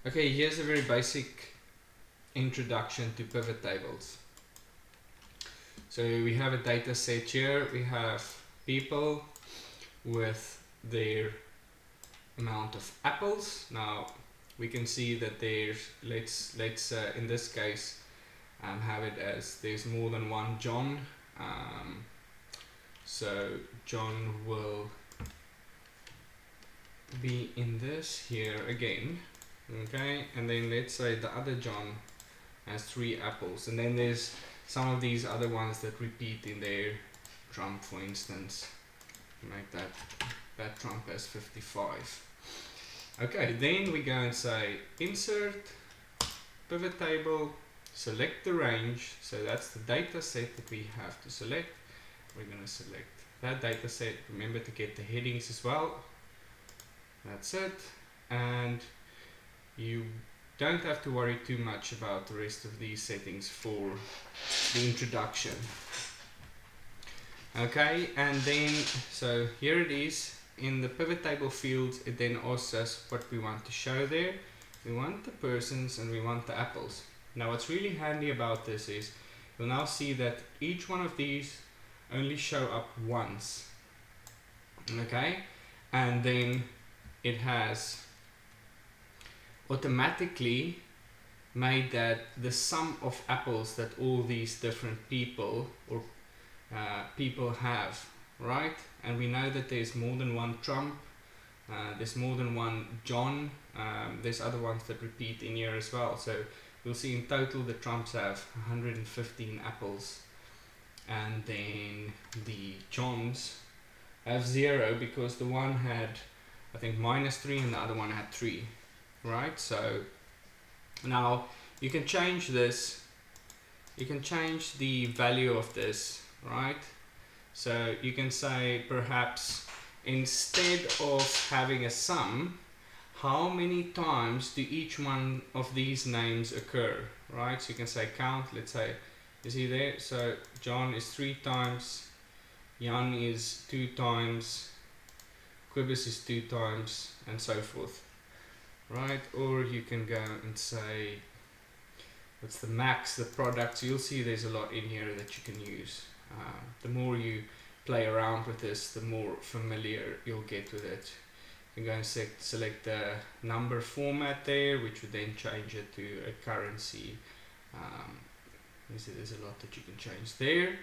Okay, here's a very basic introduction to pivot tables. So we have a data set here. We have people with their amount of apples. Now we can see that there's, let's in this case have it as there's more than one John. So John will be in this here again. Okay, and then let's say the other John has 3 apples, and then there's some of these other ones that repeat in their trump, for instance. Make that trump has 55. Okay, then we go and say insert pivot table, select the range. So that's the data set that we have to select. We're going to select that data set. Remember to get the headings as well. That's it. And you don't have to worry too much about the rest of these settings for the introduction. Okay, and then so here it is in the pivot table field. It then asks us what we want to show there. We want the persons and we want the apples. Now what's really handy about this is you'll now see that each one of these only show up once. Okay, and then it has automatically made that the sum of apples that all these different people or people have, right? And we know that there's more than one Trump, there's more than one John, there's other ones that repeat in here as well. So we'll see in total the Trumps have 115 apples, and then the Johns have 0 because the one had, I think, -3 and the other one had 3, right? So now you can change this, you can change the value of this, right? So you can say perhaps instead of having a sum, how many times do each one of these names occur, right? So you can say count, let's say, you see there, so John is 3 times, Jan is 2 times, Quibus is 2 times, and so forth, right? Or you can go and say what's the max, the product. So you'll see there's a lot in here that you can use. The more you play around with this, the more familiar you'll get with it. You can go and select the number format there, which would then change it to a currency. You see there's a lot that you can change there,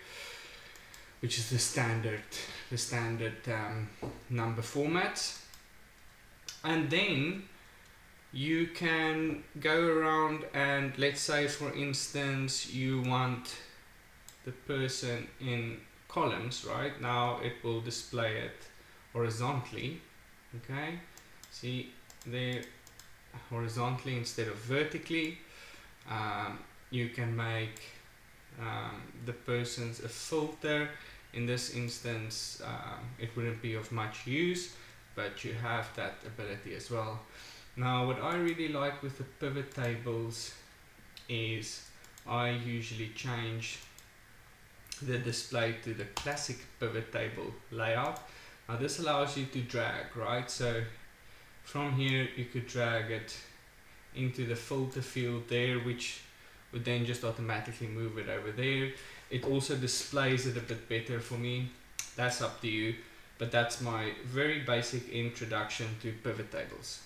which is the standard number format. And then you can go around and, let's say for instance you want the person in columns, right? Now it will display it horizontally. Okay, see there, horizontally instead of vertically. You can make the persons a filter. In this instance it wouldn't be of much use, but you have that ability as well. Now what I really like with the pivot tables is I usually change the display to the classic pivot table layout. Now this allows you to drag, right? So from here you could drag it into the filter field there, which would then just automatically move it over there. It also displays it a bit better for me. That's up to you, but that's my very basic introduction to pivot tables.